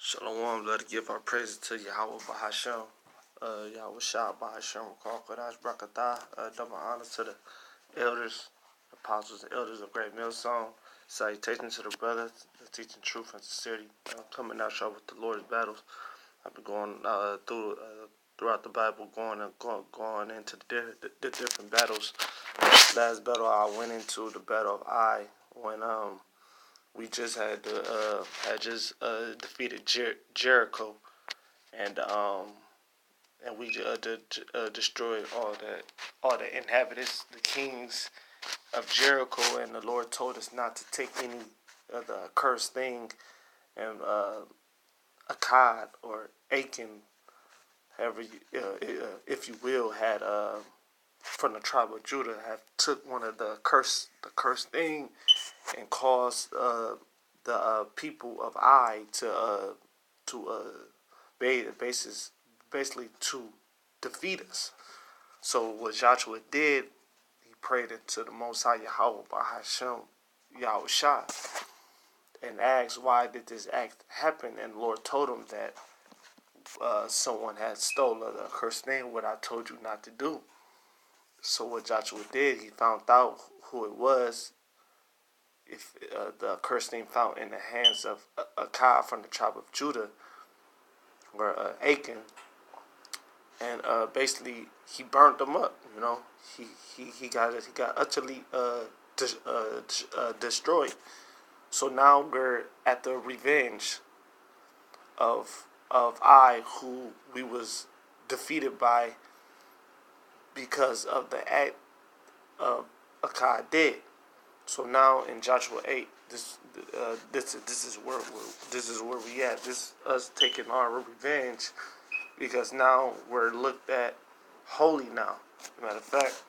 Shalom, let us give our praises to Yahweh Bahashem. Yahweh Shah Bahashem, Kodash Brakatah. Double honor to the elders, apostles, and elders of Great Millstone. Salutations to the brothers, teaching truth and sincerity. Coming out sharp with the Lord's battles. I've been going throughout the Bible, going into the different battles. Last battle I went into, the battle of Ai, when we just defeated Jericho, and we destroyed all the inhabitants, the kings of Jericho, and the Lord told us not to take any of the accursed thing, and Akkad or Achan, however if you will, had from the tribe of Judah, have took one of the cursed thing and caused the people of Ai to basically to defeat us. So what Joshua did, he prayed into the Most High Yahweh Bahashem Yahweh Shah and asked, why did this act happen? And the Lord told him that someone had stolen the cursed name, what I told you not to do. So what Joshua did, he found out who it was. If the cursed name found in the hands of Akkad from the tribe of Judah, or Achan, and basically he burned them up. You know, he got utterly destroyed. So now we're at the revenge of Ai, who we was defeated by because of the act of Akkad did. So now in Joshua 8, this is where we at. This us taking our revenge, because now we're looked at holy now. Matter of fact,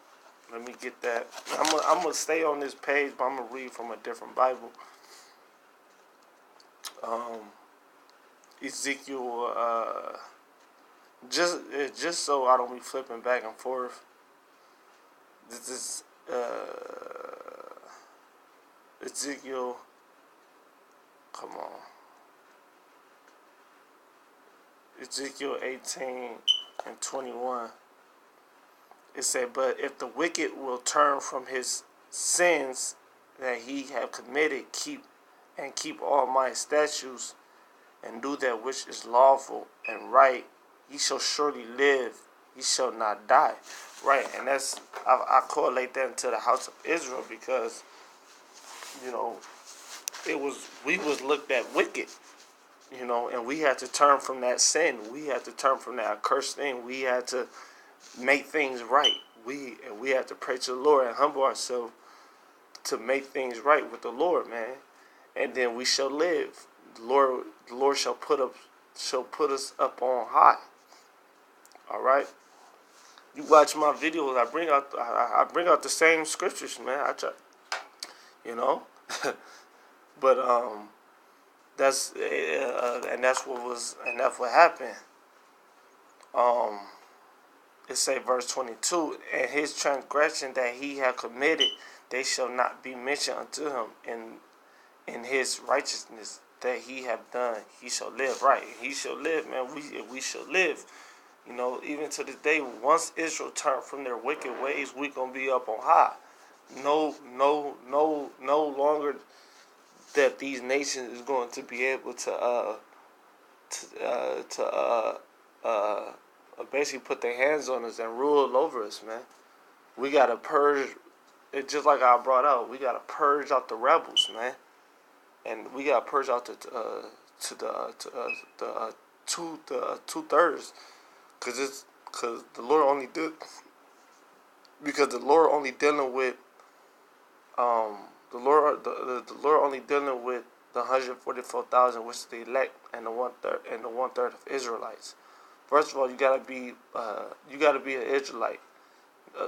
let me get that. I'm gonna stay on this page, but I'm gonna read from a different Bible. Ezekiel, just so I don't be flipping back and forth. This is Ezekiel. Come on. Ezekiel 18 and 21. It said, but if the wicked will turn from his sins that he have committed, keep all my statutes, and do that which is lawful and right, he shall surely live, he shall not die. Right, and that's I correlate that into the house of Israel, because you know we was looked at wicked, you know, and we had to turn from that sin. We had to turn from that accursed thing. We had to make things right. We had to pray to the Lord and humble ourselves to make things right with the Lord, man. And then we shall live. The Lord shall put us up on high. All right. You watch my videos. I bring out the same scriptures, man. I try, you know. But that's what happened. It say verse 22, and his transgression that he had committed, they shall not be mentioned unto him. In his righteousness that he have done, he shall live. Right, he shall live, man. We shall live. You know, even to this day, once Israel turned from their wicked ways, we gonna be up on high. No longer that these nations is going to be able to basically put their hands on us and rule over us, man. We gotta purge it, just like I brought out. We gotta purge out the rebels, man, and we gotta purge out the 2/3, because the Lord only did, because the Lord only dealing with the Lord only dealing with the 144,000, which is the elect, and the one third of Israelites. First of all, you gotta be an Israelite,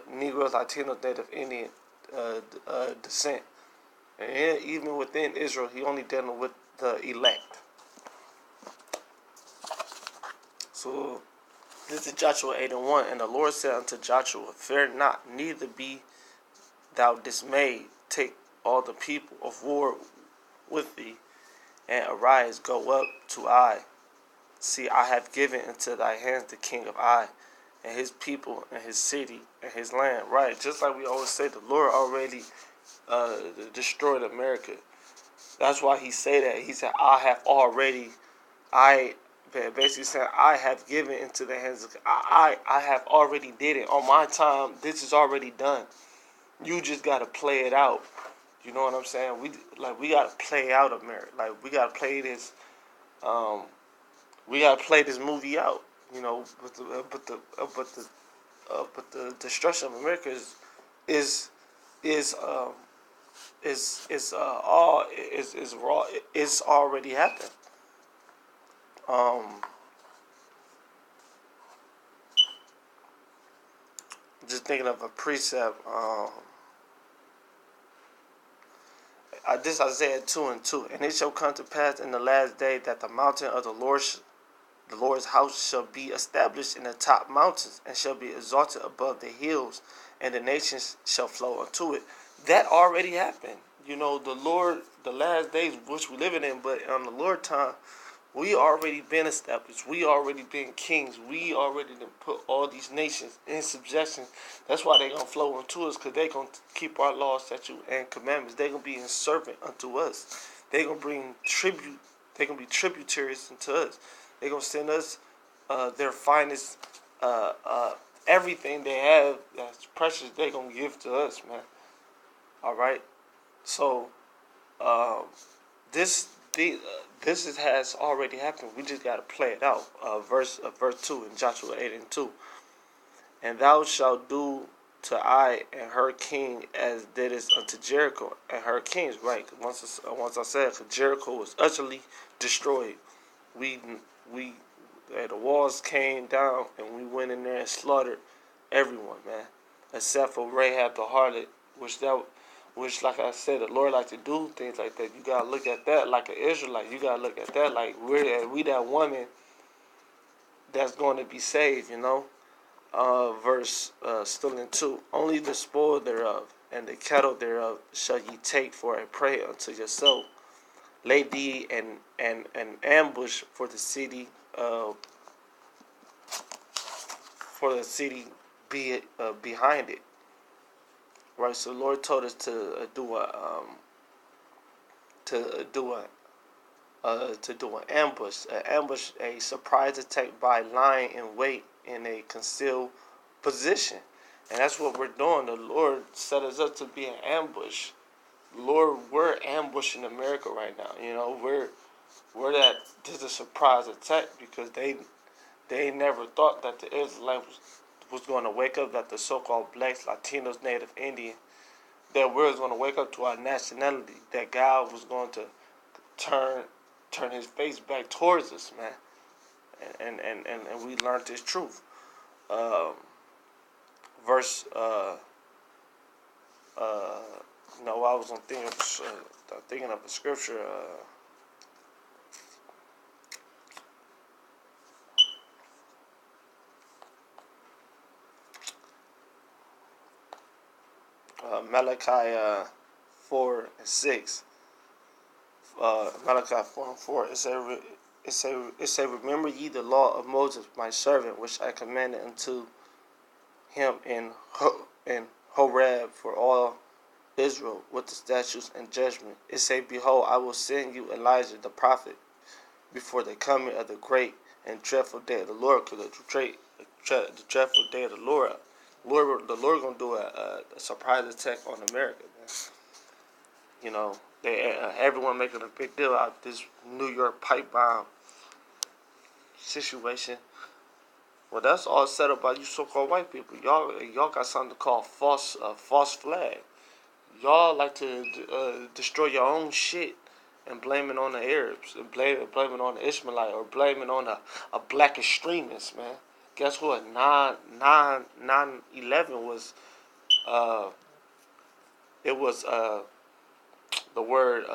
Negroes, Latinos, Native Indian descent, and even within Israel, he only dealing with the elect. So this is Joshua 8 and 1, and the Lord said unto Joshua, fear not, neither be thou dismayed. Take all the people of war with thee, and arise, go up to Ai, See, I have given into thy hands the king of Ai, and his people, and his city, and his land. Right, just like we always say, the Lord already destroyed America. That's why he said that. He said, I basically said, I have given into the hands of, I have already did it. On my time, this is already done. You just got to play it out. You know what I'm saying? We got to play out America. Like, we got to play this, we got to play this movie out. You know, but the destruction of America is, is, um, is raw. It's already happened. Um, just thinking of a precept. This Isaiah 2:2, and it shall come to pass in the last day that the mountain of the Lord's house shall be established in the top mountains, and shall be exalted above the hills, and the nations shall flow unto it. That already happened. You know, the Lord, the last days which we living in, but on the Lord time, we already been established. We already been kings. We already done put all these nations in subjection. That's why they gonna flow unto us, because they gonna keep our laws, statutes, and commandments. They gonna be in servant unto us. They gonna bring tribute. They gonna be tributaries unto us. They gonna send us their finest, everything they have that's precious. They gonna give to us, man. All right. So um, this has already happened. We just gotta play it out. Verse 2 in Joshua 8:2. And thou shalt do to Ai and her king as didst unto Jericho and her kings. Right. Once I said Jericho was utterly destroyed. We the walls came down and we went in there and slaughtered everyone, man, except for Rahab the harlot, which, like I said, the Lord like to do things like that. You gotta look at that like an Israelite. You gotta look at that like we that woman that's going to be saved. You know, verse still in 2. Only the spoil thereof and the cattle thereof shall ye take for a prey unto yourself. Lay thee an ambush for the city. For the city behind it. Right. So the Lord told us to do an ambush, a surprise attack by lying in wait in a concealed position, and that's what we're doing. The Lord set us up to be an ambush. Lord, we're ambushing America right now. You know, we're that. This is a surprise attack because they never thought that the Israelites was going to wake up, that the so-called blacks, Latinos, Native Indian, that we was going to wake up to our nationality, that God was going to turn his face back towards us, man. And we learned this truth. Verse, no, I was thinking of the scripture. Malachi 4:6. Malachi 4:4. It say, remember ye the law of Moses, my servant, which I commanded unto him in Horeb for all Israel with the statutes and judgment. It say, behold, I will send you Elijah the prophet before the coming of the great and dreadful day of the Lord. Because the dreadful day of the Lord, the Lord gonna do a surprise attack on America, man. You know, everyone making a big deal out of this New York pipe bomb situation. Well, that's all set up by you so-called white people. Y'all got something called false flag. Y'all like to destroy your own shit and blame it on the Arabs, and blame it on the Ishmaelite, or blame it on a black extremist, man. Guess what? 9/11 was it was the word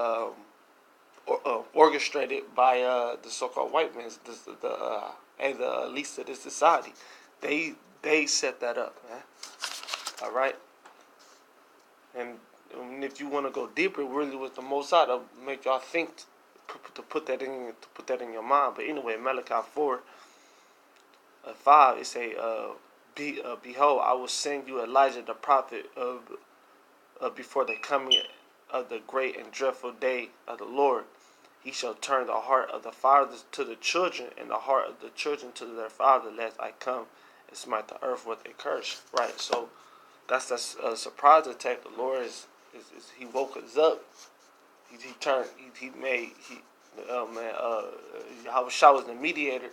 orchestrated by the so-called white men, and the elites of this society. They set that up, man. All right. And if you want to go deeper, really, with the Mossad, to make y'all think put that in your mind. But anyway, Malachi 4:5, it say, "Behold, I will send you Elijah the prophet before the coming of the great and dreadful day of the Lord. He shall turn the heart of the fathers to the children, and the heart of the children to their fathers, lest I come and smite the earth with a curse." Right. So that's a surprise attack. The Lord he woke us up. He turned. He made. Yahweh Shah was the mediator,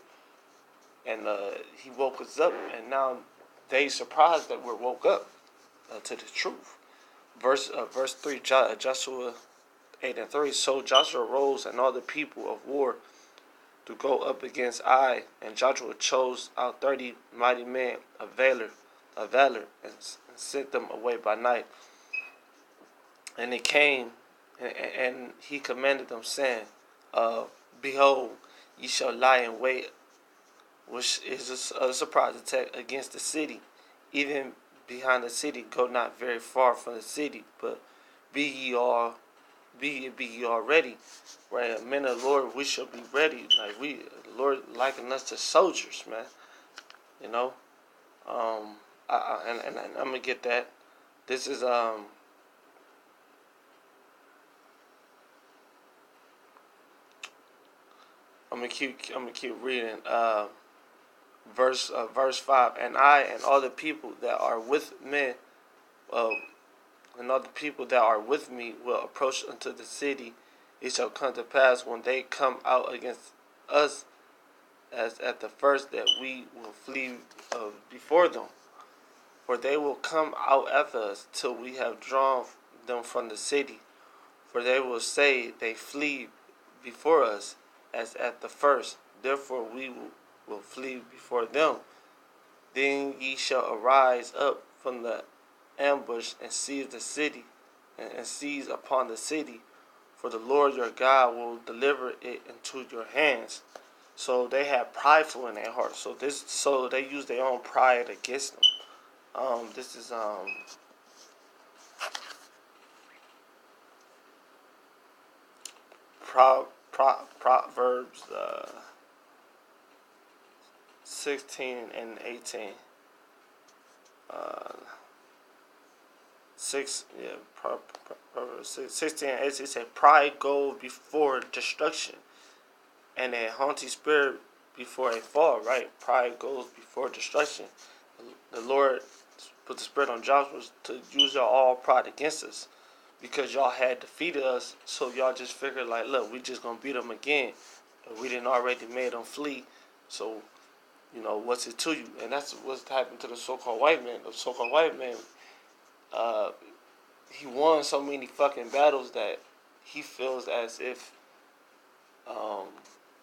and he woke us up, and now they surprised that we're woke up to the truth. Verse 3, Joshua 8:3. So Joshua rose and all the people of war to go up against Ai, and Joshua chose out 30 mighty men of valor, and sent them away by night. And they came, and he commanded them, saying, "Behold, ye shall lie in wait," which is a surprise attack against the city, even behind the city. Go not very far from the city, but be ye all ready. Right, men of the Lord, we shall be ready. Like the Lord liken us to soldiers, man. You know, and I'm gonna get that. This is I'm gonna keep reading. Verse 5. And I and all the people that are with me, and all the people that are with me will approach unto the city. It shall come to pass when they come out against us, as at the first, that we will flee before them. For they will come out after us till we have drawn them from the city. For they will say, they flee before us, as at the first. Therefore we will flee before them. Then ye shall arise up from the ambush and seize the city, and seize upon the city. For the Lord your God will deliver it into your hands. So they have prideful in their heart. So they use their own pride against them. This is Proverbs 16 and 18. 16 and 18 say, "Pride goes before destruction, and a haughty spirit before a fall." Right? Pride goes before destruction. The Lord put the spirit on Joshua to use your all pride against us, because y'all had defeated us. So y'all just figured, like, look, we just gonna beat them again. We didn't already made them flee. So, what's it to you? And that's what's happened to the so-called white man. The so-called white man, he won so many fucking battles that he feels as if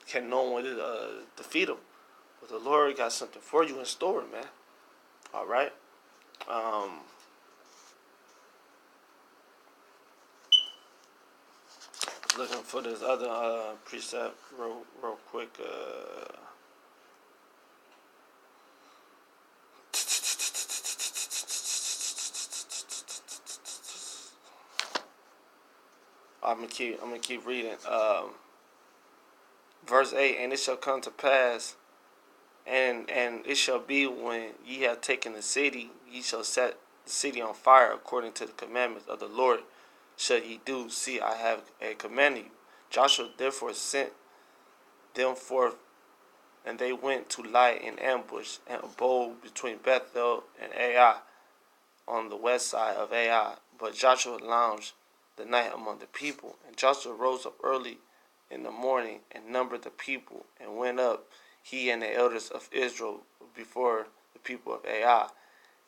can no one defeat him. But the Lord got something for you in store, man. All right. Looking for this other precept real quick. I'm gonna keep reading. Verse 8. And it shall come to pass, and it shall be, when ye have taken the city, ye shall set the city on fire, according to the commandments of the Lord shall ye do. See, I have commanded you. Joshua therefore sent them forth, and they went to lie in ambush and abode between Bethel and Ai, on the west side of Ai. But Joshua lounged the night among the people. And Joshua rose up early in the morning, and numbered the people, and went up, he and the elders of Israel, before the people of Ai.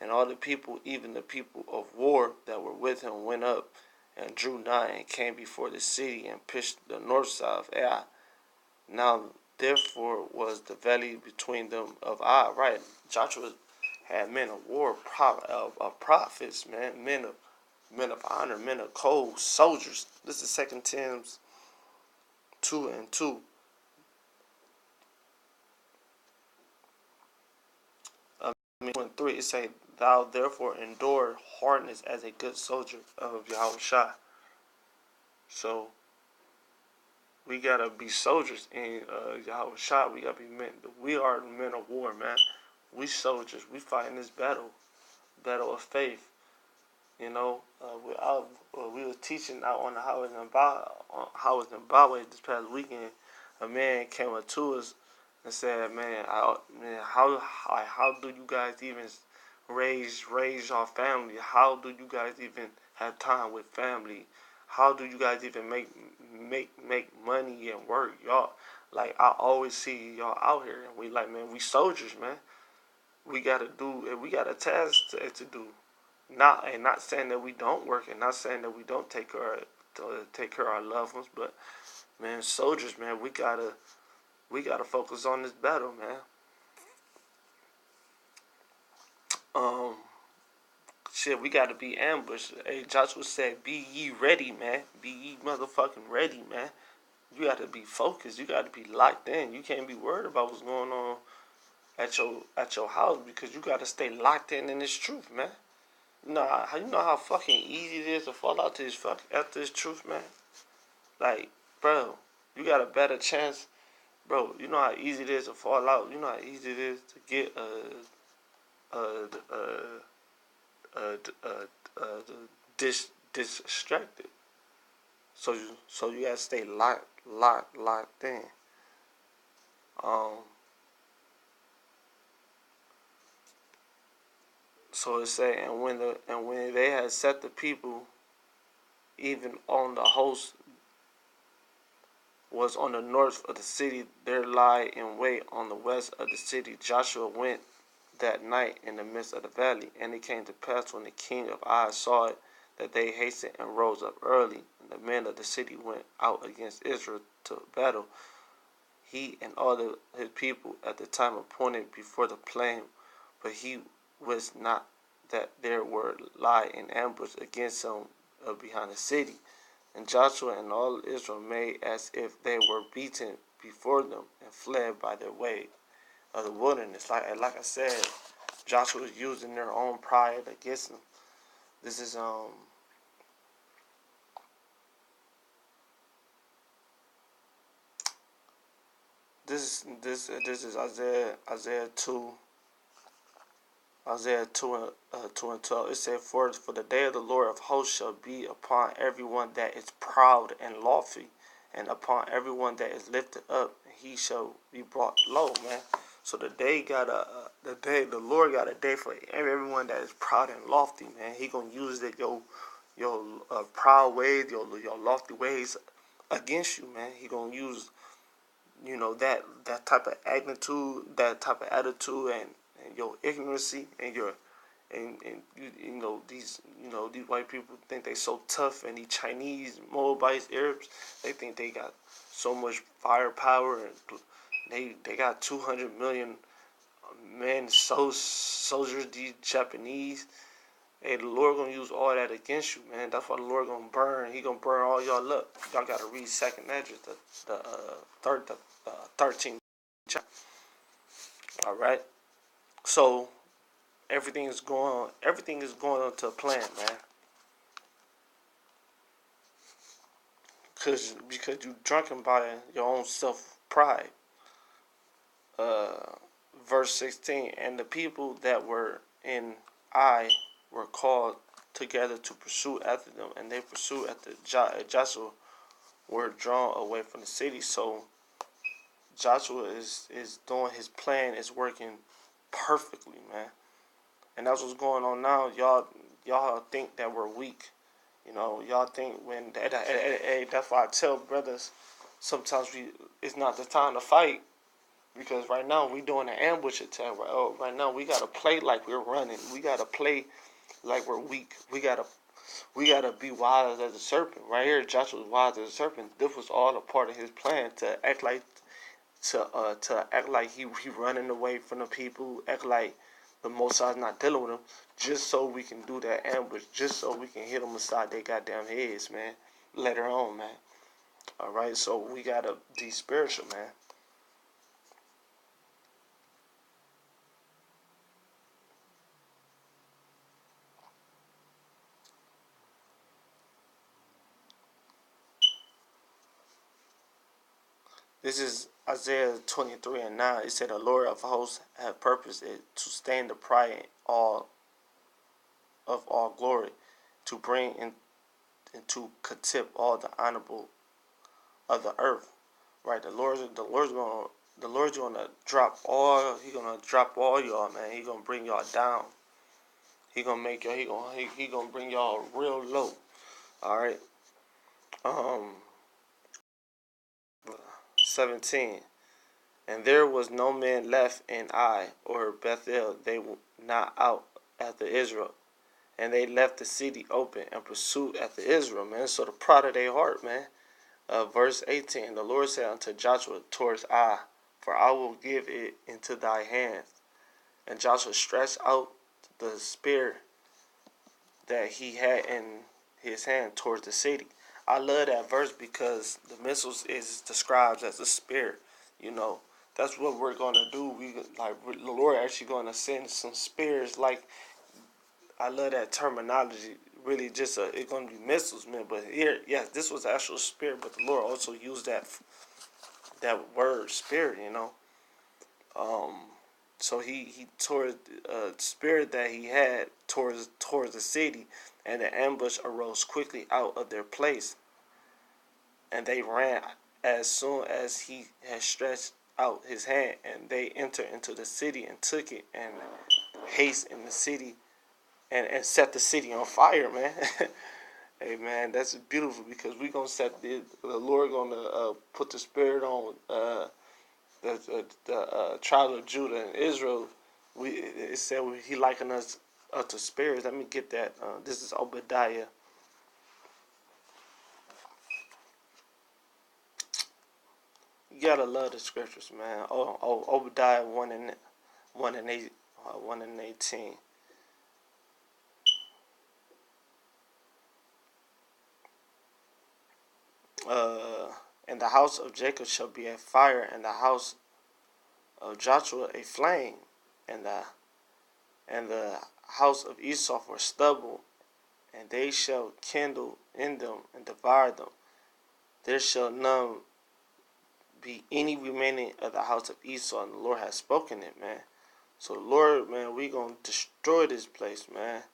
And all the people, even the people of war that were with him, went up, and drew nigh, and came before the city, and pitched the north side of Ai. Now therefore was the valley between them of Ai. Right, Joshua had men of war, prophets, man, men of honor, men of cold, soldiers. This is 2 Timothy 2:2. 3, it say, "Thou therefore endure hardness as a good soldier of Yahweh Shai." So we gotta be soldiers, and Yahweh Shah, we gotta be men. We are men of war, man. We soldiers. We fighting this battle of faith. You know, we were teaching out on the Howard Zimbabwe this past weekend. A man came up to us and said, "Man, how do you guys even raise your family? How do you guys even have time with family? How do you guys even make money and work? Y'all, like, I always see y'all out here, and we like, man, we soldiers, man. We got a task to do. Not saying that we don't work, and not saying that we don't take care of our loved ones, but man, soldiers, man, we gotta focus on this battle, man. Um, Shit, we gotta be ambushed. Hey, Joshua said, "Be ye ready, man. Be ye motherfucking ready, man. You gotta be focused. You gotta be locked in. You can't be worried about what's going on at your house, because you gotta stay locked in this truth, man. You know how fucking easy it is to fall out to after this truth, man. Like, bro, you got a better chance, bro. You know how easy it is to fall out. You know how easy it is to get uh, uh, distracted. So you gotta stay locked in. Um, so it say, and when they had set the people, even on the host was on the north of the city, there lie in wait on the west of the city. Joshua went that night in the midst of the valley, and it came to pass when the king of Ai saw it, that they hastened and rose up early, and the men of the city went out against Israel to battle, he and all his people at the time appointed before the plain, but he wist not that there were lie in ambush against him behind the city. And Joshua and all Israel made as if they were beaten before them, and fled by their way of the wilderness. Like I said, Joshua was using their own pride against them. This is this is Isaiah 2 and 12. It said, For the day of the Lord of hosts shall be upon everyone that is proud and lofty, and upon everyone that is lifted up, he shall be brought low, man. So the Lord got a day for everyone that is proud and lofty, man. He gonna use your proud ways, your lofty ways against you, man. He gonna use that type of attitude, and your ignorancy, and your and these white people think they so tough, and these Chinese, Moabites, Arabs, they think they got so much firepower, and they got 200 million men, soldiers. These Japanese, hey, the Lord gonna use all that against you, man. That's why the Lord gonna burn. He gonna burn all y'all up. Y'all gotta read Second Ezra, the 13th chapter. All right. So everything is going on to a plan, man. Because you drunken by your own self pride. Uh, Verse 16, and the people that were in Ai were called together to pursue after them, and they pursued after Joshua, were drawn away from the city. So Joshua is doing his plan, is working perfectly, man. And that's what's going on now. Y'all think that we're weak. Y'all think that's why I tell brothers sometimes it's not the time to fight, because right now we doing an ambush attack. Right now we gotta play like we're running. We gotta play like we're weak. We gotta be wise as a serpent. Right here, Joshua was wise as a serpent. This was all a part of his plan, to act like he running away from the people, act like the Mossad's not dealing with him, just so we can do that ambush, just so we can hit them inside their goddamn heads, man. Later on, man. All right, so we gotta be spiritual, man. This is Isaiah 23:9. It said, "The Lord of hosts hath purposed it to stand the pride of all glory, to bring into contempt all the honorable of the earth." Right, the Lord's gonna drop all. He gonna drop all y'all, man. He gonna bring y'all down. He gonna make y'all. He gonna bring y'all real low. All right. Um, 17. And there was no man left in Ai or Bethel, they were not out after Israel. And they left the city open and pursued after Israel, man. So the pride of their heart, man. Verse 18, the Lord said unto Joshua towards Ai, for I will give it into thy hands. And Joshua stretched out the spear that he had in his hand towards the city. I love that verse because the missiles is described as a spear. You know, that's what we're gonna do. We like the Lord actually gonna send some spears. Like, I love that terminology. Really, just it's gonna be missiles, man. But here, yes, this was actual spear, but the Lord also used that word spirit. You know, um, so he tore the spirit that he had towards the city, and the ambush arose quickly out of their place, and they ran as soon as he had stretched out his hand, and they entered into the city and took it, and haste in the city, and set the city on fire, man. Hey, man, that's beautiful because we gonna set the Lord gonna put the spirit on the tribe of Judah and Israel. It said he likened us to spirits. Let me get that. This is Obadiah. You gotta love the scriptures, man. Obadiah 1:18. And the house of Jacob shall be a fire, and the house of Joshua a flame, and the house of Esau for stubble, and they shall kindle in them and devour them. There shall none be any remaining of the house of Esau, and the Lord has spoken it, man. So the Lord, man, we gonna destroy this place, man.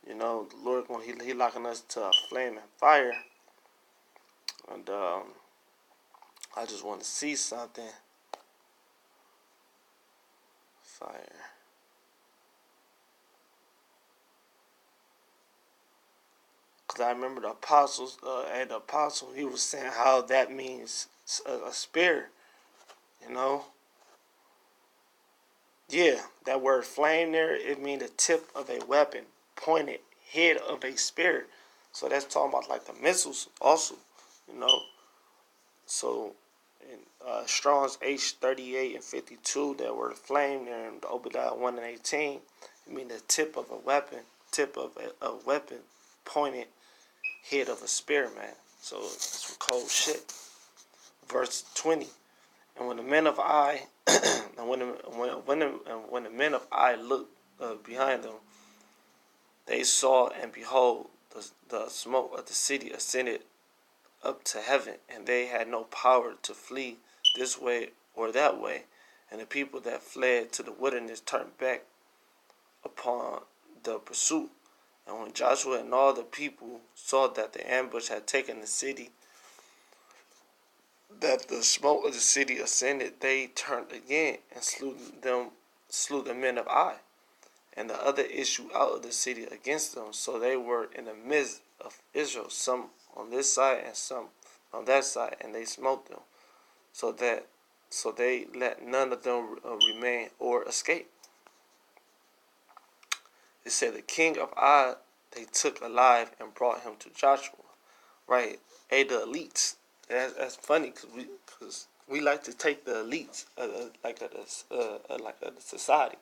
You know, the Lord gonna he locking us to a flame and fire, and I just want to see something. Fire. Because I remember the apostles, and the apostle, he was saying how that means a spear, you know. Yeah, that word flame there, it means the tip of a weapon, pointed head of a spear. So that's talking about like the missiles also, you know. So in Strong's H38 and 52, that word flame there in the Obadiah 1:18, it means the tip of a weapon, tip of a weapon, pointed head of a spear, man. So it's some cold shit. Verse 20. And when the men of Ai, and when the men of Ai looked behind them, they saw, and behold, the smoke of the city ascended up to heaven, and they had no power to flee this way or that way. And the people that fled to the wilderness turned back upon the pursuit. And when Joshua and all the people saw that the ambush had taken the city, that the smoke of the city ascended, they turned again and slew the men of Ai, and the other issued out of the city against them. So they were in the midst of Israel, some on this side and some on that side, and they smote them, so they let none of them remain or escape. It said the king of Ai they took alive and brought him to Joshua. Right, hey, the elites. That's funny because we like to take the elites like a society,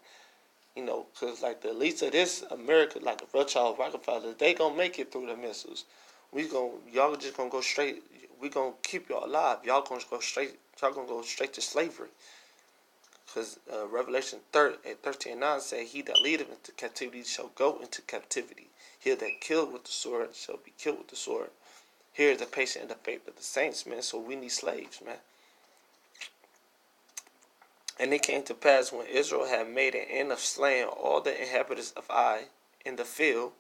you know, because like the elites of this America, like the Rothschild Rockefeller, they gonna make it through the missiles. Y'all just gonna go straight. We gonna keep y'all alive. Y'all gonna go straight. Y'all gonna go straight to slavery. Because Revelation 13:9 say, "He that leadeth into captivity shall go into captivity. He that killed with the sword shall be killed with the sword." Here is the patience and the faith of the saints, man. So we need slaves, man. And it came to pass when Israel had made an end of slaying all the inhabitants of Ai in the field,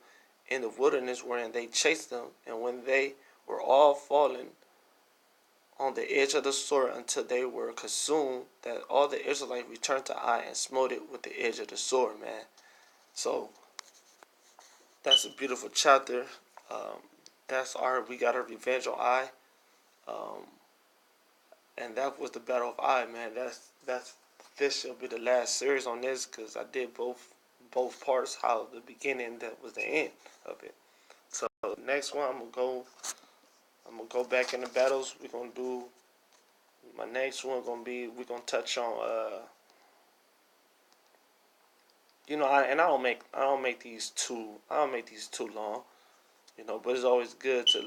in the wilderness wherein they chased them, and when they were all fallen on the edge of the sword until they were consumed, that all the Israelites returned to Ai and smote it with the edge of the sword, man. So that's a beautiful chapter. Um, we got our revenge on Ai, um, and that was the battle of Ai, man. That's this shall be the last series on this because I did both parts, how the beginning that was the end of it. So next one I'm gonna go back in the battles. We're gonna do my next one gonna be we're gonna touch on I don't make these too long, but it's always good to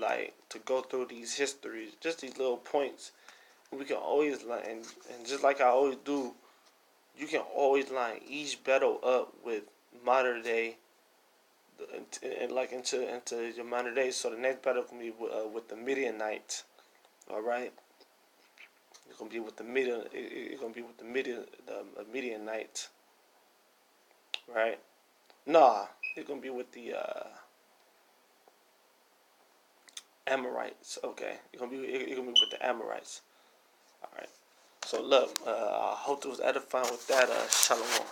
to go through these histories, just these little points. We can always and just like I always do, you can always line each battle up with modern day, and like into your modern day. So the next battle can be with the Midianites. All right, it's gonna be with the Midian. It's gonna be with the Midianites, right? Nah, it's gonna be with the Amorites. Okay, it's gonna be with the Amorites. All right. So look, I hope it was edifying with that. Shalom.